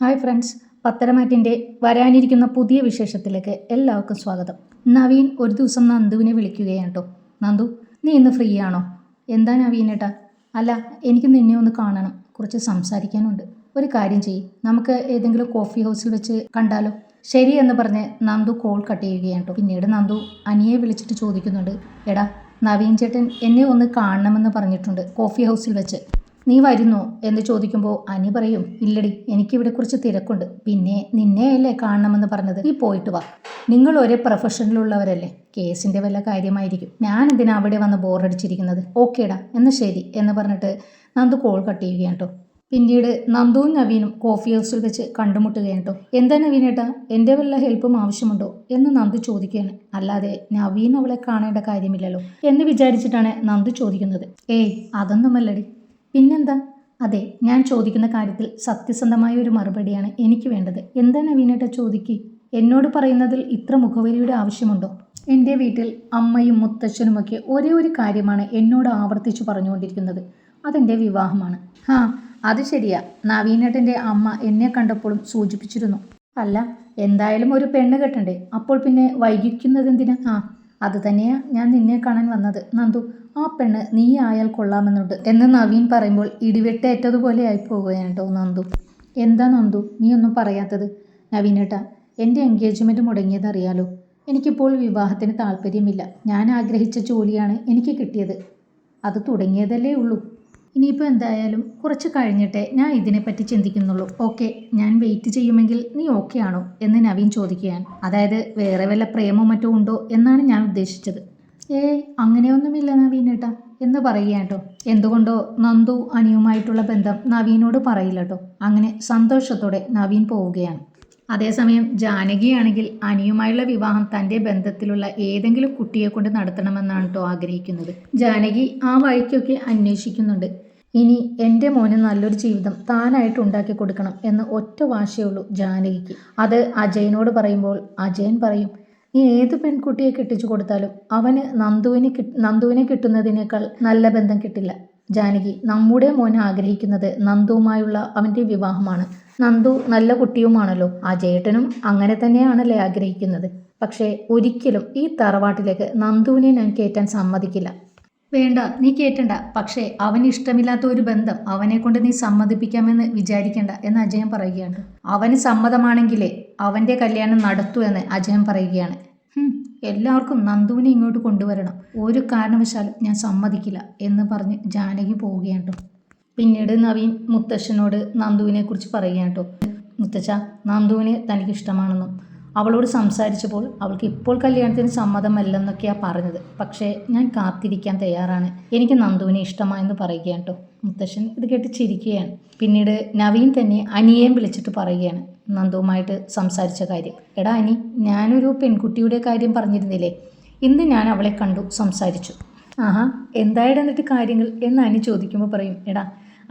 Hi friends, പത്തരമാറ്റിൻ്റെ വരാനിരിക്കുന്ന പുതിയ വിശേഷത്തിലേക്ക് എല്ലാവർക്കും സ്വാഗതം. നവീൻ ഒരു ദിവസം നന്ദുവിനെ വിളിക്കുകയാണ് കേട്ടോ. നന്ദു, നീ ഇന്ന് ഫ്രീ ആണോ? എന്താ നവീനേട്ടാ? അല്ല, എനിക്ക് നിന്നെ ഒന്ന് കാണണം, കുറച്ച് സംസാരിക്കാനുണ്ട്. ഒരു കാര്യം ചെയ്യ്, നമുക്ക് ഏതെങ്കിലും കോഫി ഹൗസിൽ വെച്ച് കണ്ടാലോ? ശരി എന്ന് പറഞ്ഞ് നന്ദു കോൾ കട്ട് ചെയ്യുകയാണ് കേട്ടോ. പിന്നീട് നന്ദു അനിയെ വിളിച്ചിട്ട് ചോദിക്കുന്നുണ്ട്, എടാ നവീൻ ചേട്ടൻ എന്നെ ഒന്ന് കാണണമെന്ന് പറഞ്ഞിട്ടുണ്ട് കോഫി ഹൗസിൽ വെച്ച്, നീ വരുന്നോ എന്ന് ചോദിക്കുമ്പോൾ അനി പറയും, ഇല്ലടി, എനിക്കിവിടെ കുറച്ച് തിരക്കുണ്ട്. പിന്നെ നിന്നെയല്ലേ കാണണമെന്ന് പറഞ്ഞത്, നീ പോയിട്ട് വാ. നിങ്ങൾ ഒരേ പ്രൊഫഷനിലുള്ളവരല്ലേ, കേസിൻ്റെ വല്ല കാര്യമായിരിക്കും. ഞാൻ എന്തിനാ അവിടെ വന്ന് ബോറടിച്ചിരിക്കുന്നത്? ഓക്കേടാ, എന്നാൽ ശരി എന്ന് പറഞ്ഞിട്ട് നന്ദു കോൾ കട്ട് ചെയ്യുകയാണ് കേട്ടോ. പിന്നീട് നന്ദുവും നവീനും കോഫി ഹൗസിൽ വെച്ച് കണ്ടുമുട്ടുകയാണ് കേട്ടോ. എന്താ നവീനേട്ടാ, എൻ്റെ വല്ല ഹെൽപ്പും ആവശ്യമുണ്ടോ എന്ന് നന്ദു ചോദിക്കുകയാണ്. അല്ലാതെ നവീൻ അവളെ കാണേണ്ട കാര്യമില്ലല്ലോ എന്ന് വിചാരിച്ചിട്ടാണ് നന്ദു ചോദിക്കുന്നത്. ഏയ് അതൊന്നുമല്ലടി. പിന്നെന്താ? അതെ, ഞാൻ ചോദിക്കുന്ന കാര്യത്തിൽ സത്യസന്ധമായ ഒരു മറുപടിയാണ് എനിക്ക് വേണ്ടത്. എന്താ നവീനേട്ട ചോദിക്ക്. എന്നോട് പറയുന്നതിൽ ഇത്ര മുഖവരിയുടെ ആവശ്യമുണ്ടോ? എൻ്റെ വീട്ടിൽ അമ്മയും മുത്തച്ഛനുമൊക്കെ ഒരേ ഒരു കാര്യമാണ് എന്നോട് ആവർത്തിച്ചു പറഞ്ഞുകൊണ്ടിരിക്കുന്നത്, അതെൻ്റെ വിവാഹമാണ്. അത് ശരിയാ, നവീനേട്ടൻ്റെ അമ്മ എന്നെ കണ്ടപ്പോഴും സൂചിപ്പിച്ചിരുന്നു. അല്ല, എന്തായാലും ഒരു പെണ്ണ് കെട്ടണ്ടേ, അപ്പോൾ പിന്നെ വൈകിക്കുന്നതെന്തിനാ? അത് തന്നെയാ ഞാൻ നിന്നെ കാണാൻ വന്നത് നന്ദു. ആ പെണ്ണ് നീ ആയാൽ കൊള്ളാമെന്നുണ്ട് എന്ന് നവീൻ പറയുമ്പോൾ ഇടിവെട്ടേറ്റതുപോലെ ആയി പോവുകയാണ് കേട്ടോ നന്ദു. എന്താ നന്ദു നീ ഒന്നും പറയാത്തത്? നവീനേട്ടാ, എൻ്റെ എൻഗേജ്മെൻറ്റ് മുടങ്ങിയതറിയാലോ. എനിക്കിപ്പോൾ വിവാഹത്തിന് താല്പര്യമില്ല. ഞാൻ ആഗ്രഹിച്ച ജോലിയാണ് എനിക്ക് കിട്ടിയത്. അത് തുടങ്ങിയതല്ലേ ഉള്ളൂ. ഇനിയിപ്പോൾ എന്തായാലും കുറച്ച് കഴിഞ്ഞിട്ടേ ഞാൻ ഇതിനെപ്പറ്റി ചിന്തിക്കുന്നുള്ളൂ. ഓക്കെ, ഞാൻ വെയിറ്റ് ചെയ്യുമെങ്കിൽ നീ ഓക്കെ ആണോ എന്ന് നവീൻ ചോദിക്കുകയാണ്. അതായത് വേറെ വല്ല പ്രേമോ മറ്റോ ഉണ്ടോ എന്നാണ് ഞാൻ ഉദ്ദേശിച്ചത്. അങ്ങനെയൊന്നുമില്ല നവീനേട്ടാ എന്ന് പറയുകയാണ് കേട്ടോ. എന്തുകൊണ്ടോ നന്ദു അനിയുമായിട്ടുള്ള ബന്ധം നവീനോട് പറയില്ല കേട്ടോ. അങ്ങനെ സന്തോഷത്തോടെ നവീൻ പോവുകയാണ്. അതേസമയം ജാനകിയാണെങ്കിൽ അനിയുമായുള്ള വിവാഹം തൻ്റെ ബന്ധത്തിലുള്ള ഏതെങ്കിലും കുട്ടിയെ കൊണ്ട് നടത്തണമെന്നാണ് കേട്ടോ ആഗ്രഹിക്കുന്നത്. ജാനകി ആ വഴിക്കൊക്കെ അന്വേഷിക്കുന്നുണ്ട്. ഇനി എൻ്റെ മോന് നല്ലൊരു ജീവിതം താനായിട്ട് ഉണ്ടാക്കി കൊടുക്കണം എന്ന് ഒറ്റ വാശയുള്ളൂ ജാനകിക്ക്. അത് അജയനോട് പറയുമ്പോൾ അജയൻ പറയും, നീ ഏത് പെൺകുട്ടിയെ കെട്ടിച്ചു കൊടുത്താലും അവന് നന്ദുവിനെ കിട്ടുന്നതിനേക്കാൾ നല്ല ബന്ധം കിട്ടില്ല. ജാനകി, നമ്മുടെ മോൻ ആഗ്രഹിക്കുന്നത് നന്ദുവുമായുള്ള അവൻ്റെ വിവാഹമാണ്. നന്ദു നല്ല കുട്ടിയുമാണല്ലോ, ആ ജേട്ടനും അങ്ങനെ തന്നെയാണല്ലേ ആഗ്രഹിക്കുന്നത്. പക്ഷേ ഒരിക്കലും ഈ തറവാട്ടിലേക്ക് നന്ദുവിനെ ഞാൻ കയറ്റാൻ സമ്മതിക്കില്ല. വേണ്ട, നീ കേട്ടണ്ട. പക്ഷേ അവന് ഇഷ്ടമില്ലാത്ത ഒരു ബന്ധം അവനെ കൊണ്ട് നീ സമ്മതിപ്പിക്കാമെന്ന് വിചാരിക്കേണ്ട എന്ന് അജയൻ പറയുകയാണ്. അവന് സമ്മതമാണെങ്കിലേ അവൻ്റെ കല്യാണം നടത്തൂ എന്ന് അജയൻ പറയുകയാണ്. എല്ലാവർക്കും നന്ദുവിനെ ഇങ്ങോട്ട് കൊണ്ടുവരണം, ഒരു കാരണവശാലും ഞാൻ സമ്മതിക്കില്ല എന്ന് പറഞ്ഞ് ജാനകി പോവുകയാണ്. പിന്നീട് നവീൻ മുത്തശ്ശനോട് നന്ദുവിനെ കുറിച്ച് പറയുകയാണ് കേട്ടോ. മുത്തച്ഛ, നന്ദുവിനെ തനിക്ക് ഇഷ്ടമാണെന്നും അവളോട് സംസാരിച്ചപ്പോൾ അവൾക്ക് ഇപ്പോൾ കല്യാണത്തിന് സമ്മതമല്ലെന്നൊക്കെയാണ് പറഞ്ഞത്. പക്ഷേ ഞാൻ കാത്തിരിക്കാൻ തയ്യാറാണ്, എനിക്ക് നന്ദുവിനെ ഇഷ്ടമായെന്ന് പറയുകയാണ് കേട്ടോ. മുത്തശ്ശൻ ഇത് കേട്ട് ചിരിക്കുകയാണ്. പിന്നീട് നവീൻ തന്നെ അനിയെയും വിളിച്ചിട്ട് പറയുകയാണ് നന്ദുവുമായിട്ട് സംസാരിച്ച കാര്യം. എടാ അനി, ഞാനൊരു പെൺകുട്ടിയുടെ കാര്യം പറഞ്ഞിരുന്നില്ലേ, ഇന്ന് ഞാൻ അവളെ കണ്ടു, സംസാരിച്ചു. എന്തായിട്ട് എന്നിട്ട് കാര്യങ്ങൾ എന്ന് അനി ചോദിക്കുമ്പോൾ പറയും, എടാ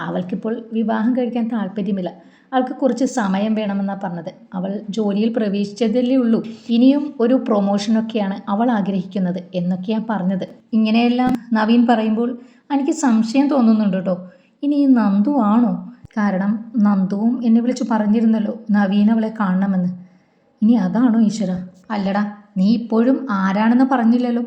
അവൾക്കിപ്പോൾ വിവാഹം കഴിക്കാൻ താല്പര്യമില്ല, അവൾക്ക് കുറച്ച് സമയം വേണമെന്നാണ് പറഞ്ഞത്. അവൾ ജോലിയിൽ പ്രവേശിച്ചതല്ലേ ഉള്ളൂ, ഇനിയും ഒരു പ്രൊമോഷനൊക്കെയാണ് അവൾ ആഗ്രഹിക്കുന്നത് എന്നൊക്കെയാണ് പറഞ്ഞത്. ഇങ്ങനെയെല്ലാം നവീൻ പറയുമ്പോൾ എനിക്ക് സംശയം തോന്നുന്നുണ്ട് കേട്ടോ. ഇനി ഈ നന്ദു ആണോ? കാരണം നന്ദുവും എന്നെ വിളിച്ച് പറഞ്ഞിരുന്നല്ലോ നവീൻ അവളെ കാണണമെന്ന്. ഇനി അതാണോ ഈശ്വര? അല്ലടാ, നീ ഇപ്പോഴും ആരാണെന്ന് പറഞ്ഞില്ലല്ലോ.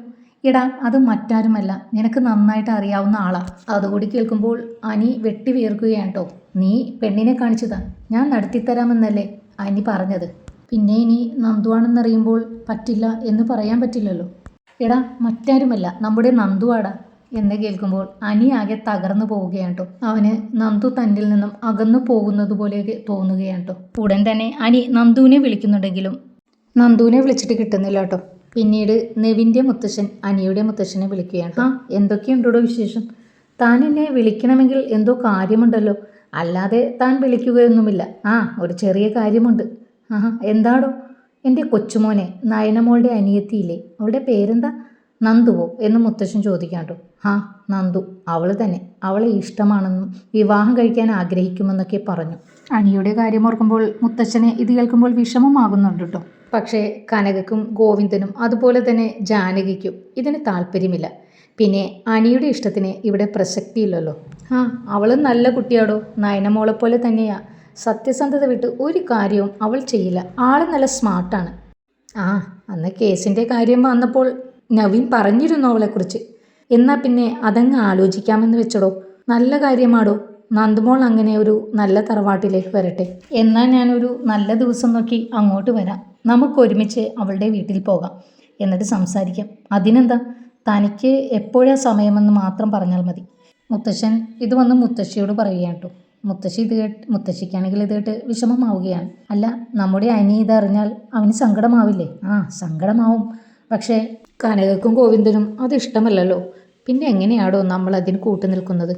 എടാ, അത് മറ്റാരുമല്ല, നിനക്ക് നന്നായിട്ട് അറിയാവുന്ന ആളാ. അതുകൂടി കേൾക്കുമ്പോൾ അനി വെട്ടി വീർക്കുകയാണ് കേട്ടോ. നീ പെണ്ണിനെ കാണിച്ചതാ, ഞാൻ നടത്തിത്തരാമെന്നല്ലേ അനി പറഞ്ഞത്. പിന്നെ ഇനി നന്ദുവാണെന്നറിയുമ്പോൾ പറ്റില്ല എന്ന് പറയാൻ പറ്റില്ലല്ലോ. എടാ, മറ്റാരുമല്ല, നമ്മുടെ നന്ദുവാടാ എന്ന് കേൾക്കുമ്പോൾ അനി ആകെ തകർന്നു പോവുകയാണ് കേട്ടോ. അവന് നന്ദു തന്നിൽ നിന്നും അകന്നു പോകുന്നത് പോലെയൊക്കെ തോന്നുകയാണ് കേട്ടോ. ഉടൻ തന്നെ അനി നന്ദുവിനെ വിളിക്കുന്നുണ്ടെങ്കിലും നന്ദുവിനെ വിളിച്ചിട്ട് കിട്ടുന്നില്ല കേട്ടോ. പിന്നീട് നെവിൻ്റെ മുത്തശ്ശൻ അനിയുടെ മുത്തശ്ശനെ വിളിക്കുകയാണ്. എന്തൊക്കെയുണ്ടോ വിശേഷം? താൻ എന്നെ വിളിക്കണമെങ്കിൽ എന്തോ കാര്യമുണ്ടല്ലോ, അല്ലാതെ താൻ വിളിക്കുകയൊന്നുമില്ല. ഒരു ചെറിയ കാര്യമുണ്ട്. എന്താടോ? എൻ്റെ കൊച്ചുമോനെ, നയനമോളുടെ അനിയത്തിയില്ലേ, അവളുടെ പേരെന്താ? നന്ദുവോ എന്ന് മുത്തശ്ശൻ ചോദിക്കാണ്ടോ. നന്ദു, അവൾ തന്നെ. അവളെ ഇഷ്ടമാണെന്നും വിവാഹം കഴിക്കാൻ ആഗ്രഹിക്കുമെന്നൊക്കെ പറഞ്ഞു. അനിയുടെ കാര്യം ഓർക്കുമ്പോൾ മുത്തശ്ശനെ ഇത് കേൾക്കുമ്പോൾ വിഷമമാകുന്നുണ്ട് കേട്ടോ. പക്ഷേ കനകക്കും ഗോവിന്ദനും അതുപോലെ തന്നെ ജാനകിക്കും ഇതിന് താല്പര്യമില്ല. പിന്നെ അനിയുടെ ഇഷ്ടത്തിന് ഇവിടെ പ്രസക്തിയില്ലല്ലോ. അവൾ നല്ല കുട്ടിയാടോ, നയനമോളെപ്പോലെ തന്നെയാ. സത്യസന്ധത വിട്ട് ഒരു കാര്യവും അവൾ ചെയ്യില്ല. ആൾ നല്ല സ്മാർട്ടാണ്. ആ, അന്ന് കേസിൻ്റെ കാര്യം വന്നപ്പോൾ നവീൻ പറഞ്ഞിരുന്നു അവളെക്കുറിച്ച്. എന്നാൽ പിന്നെ അതങ്ങ് ആലോചിക്കാമെന്ന് വെച്ചടോ. നല്ല കാര്യമാടോ. നന്ദുമോൾ അങ്ങനെ ഒരു നല്ല തറവാട്ടിലേക്ക് വരട്ടെ. എന്നാൽ ഞാനൊരു നല്ല ദിവസം നോക്കി അങ്ങോട്ട് വരാം. നമുക്കൊരുമിച്ച് അവളുടെ വീട്ടിൽ പോകാം, എന്നിട്ട് സംസാരിക്കാം. അതിനെന്താ, തനിക്ക് എപ്പോഴാ സമയമെന്ന് മാത്രം പറഞ്ഞാൽ മതി. മുത്തശ്ശൻ ഇത് വന്ന് മുത്തശ്ശിയോട് പറയുകയാണ് കേട്ടോ. മുത്തശ്ശിക്കാണെങ്കിൽ ഇത് കേട്ട് വിഷമമാവുകയാണ്. അല്ല, നമ്മുടെ അനി ഇതറിഞ്ഞാൽ അവന് സങ്കടമാവില്ലേ? ആ, സങ്കടമാവും. പക്ഷേ കനകക്കും ഗോവിന്ദനും അത് ഇഷ്ടമല്ലല്ലോ. പിന്നെ എങ്ങനെയാടോ നമ്മൾ അതിന് കൂട്ടു നിൽക്കുന്നത്?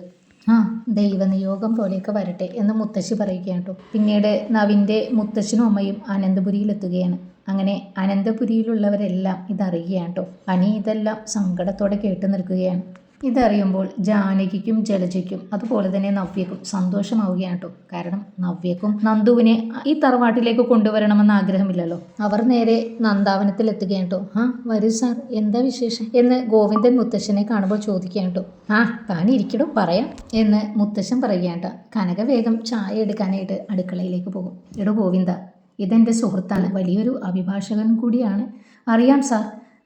ആ, ദൈവനിയോഗം പോലെയൊക്കെ വരട്ടെ എന്ന് മുത്തശ്ശി പറയുകയാണ് കേട്ടോ. പിന്നീട് നവിൻ്റെ മുത്തശ്ശനും അമ്മയും അനന്തപുരിയിലെത്തുകയാണ്. അങ്ങനെ അനന്തപുരിയിലുള്ളവരെല്ലാം ഇതറിയുകയാണ് കേട്ടോ. അനി ഇതെല്ലാം സങ്കടത്തോടെ കേട്ടു നിൽക്കുകയാണ്. ഇതറിയുമ്പോൾ ജാനകിക്കും ജലജയ്ക്കും അതുപോലെ തന്നെ നവ്യക്കും സന്തോഷമാവുകയാണ് കേട്ടോ. കാരണം നവ്യക്കും നന്ദുവിനെ ഈ തറവാട്ടിലേക്ക് കൊണ്ടുവരണമെന്ന് ആഗ്രഹമില്ലല്ലോ. അവർ നേരെ നന്ദാവനത്തിൽ എത്തുകയാണ് കേട്ടോ. ആ, വരൂ സാർ, എന്താ വിശേഷം എന്ന് ഗോവിന്ദൻ മുത്തശ്ശനെ കാണുമ്പോൾ ചോദിക്കുകയാണ് കേട്ടോ. ആ, താൻ ഇരിക്കടോ, പറയാം എന്ന് മുത്തശ്ശൻ പറയുകയാണ് കേട്ടോ. കനക വേഗം ചായ എടുക്കാനായിട്ട് അടുക്കളയിലേക്ക് പോകും. എടോ ഗോവിന്ദ, ഇതെൻ്റെ സുഹൃത്താണ്, വലിയൊരു അഭിഭാഷകൻ കൂടിയാണ്. അറിയാം സാർ,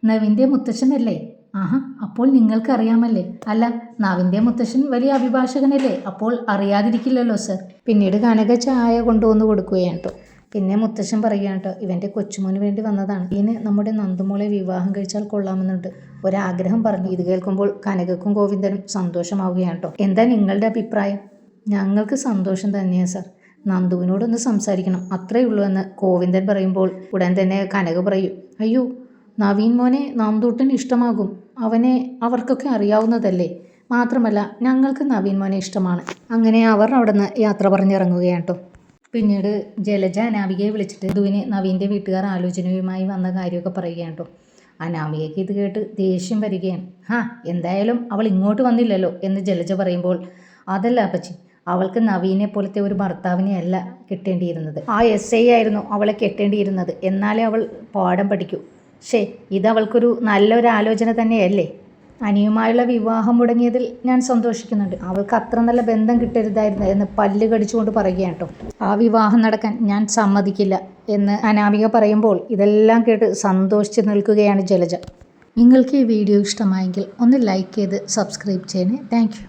നവിൻ്റെ മുത്തശ്ശനല്ലേ? ആഹാ, അപ്പോൾ നിങ്ങൾക്ക് അറിയാമല്ലേ? അല്ല, നവിൻ്റെ മുത്തശ്ശൻ വലിയ അഭിഭാഷകനല്ലേ? അപ്പോൾ അറിയാതിരിക്കില്ലല്ലോ സർ. പിന്നീട് കനക ചായ കൊണ്ടുവന്ന് കൊടുക്കുകയാണ് കേട്ടോ. പിന്നെ മുത്തശ്ശൻ പറയുകയാണ് കേട്ടോ, ഇവൻ്റെ കൊച്ചുമോന് വേണ്ടി വന്നതാണ്. ഇതിന് നമ്മുടെ നന്ദുമോളെ വിവാഹം കഴിച്ചാൽ കൊള്ളാമെന്നുണ്ട്, ഒരാഗ്രഹം പറഞ്ഞു. ഇത് കേൾക്കുമ്പോൾ കനകക്കും ഗോവിന്ദനും സന്തോഷമാവുകയാണ് കേട്ടോ. എന്താ നിങ്ങളുടെ അഭിപ്രായം? ഞങ്ങൾക്ക് സന്തോഷം തന്നെയാണ് സർ. നന്ദുവിനോടൊന്ന് സംസാരിക്കണം, അത്രയേ ഉള്ളൂ എന്ന് ഗോവിന്ദൻ പറയുമ്പോൾ ഉടൻ തന്നെ കനക പറയും, അയ്യോ, നവീൻ മോനെ നന്ദൂട്ടൻ ഇഷ്ടമാകും. അവനെ അവർക്കൊക്കെ അറിയാവുന്നതല്ലേ. മാത്രമല്ല ഞങ്ങൾക്ക് നവീൻ മോനെ ഇഷ്ടമാണ്. അങ്ങനെ അവർ അവിടെ നിന്ന് യാത്ര പറഞ്ഞിറങ്ങുകയാണ് കേട്ടോ. പിന്നീട് ജലജ അനാമികയെ വിളിച്ചിട്ട് നന്ദുവിന് നവീൻ്റെ വീട്ടുകാർ ആലോചനയുമായി വന്ന കാര്യമൊക്കെ പറയുകയാണ് കേട്ടോ. അനാമികയ്ക്ക് ഇത് കേട്ട് ദേഷ്യം വരികയാണ്. എന്തായാലും അവൾ ഇങ്ങോട്ട് വന്നില്ലല്ലോ എന്ന് ജലജ പറയുമ്പോൾ, അതല്ല അപ്പച്ചി, അവൾക്ക് നവീനെ പോലത്തെ ഒരു ഭർത്താവിനെ അല്ല കിട്ടേണ്ടിയിരുന്നത്. ആ SA ആയിരുന്നു അവളെ കെട്ടേണ്ടിയിരുന്നത്. എന്നാലേ അവൾ പാഠം പഠിക്കൂ. ഇതവൾക്കൊരു നല്ലൊരു ആലോചന തന്നെയല്ലേ? അനിയുമായുള്ള വിവാഹം മുടങ്ങിയതിൽ ഞാൻ സന്തോഷിക്കുന്നുണ്ട്. അവൾക്ക് അത്ര നല്ല ബന്ധം കിട്ടരുതായിരുന്നു എന്ന് പല്ല് കടിച്ചുകൊണ്ട് പറയുകയാണ് കേട്ടോ. ആ വിവാഹം നടക്കാൻ ഞാൻ സമ്മതിക്കില്ല എന്ന് അനാമിക പറയുമ്പോൾ ഇതെല്ലാം കേട്ട് സന്തോഷിച്ച് നിൽക്കുകയാണ് ജലജ. നിങ്ങൾക്ക് ഈ വീഡിയോ ഇഷ്ടമായെങ്കിൽ ഒന്ന് ലൈക്ക് ചെയ്ത് സബ്സ്ക്രൈബ് ചെയ്യണേ. Thank you.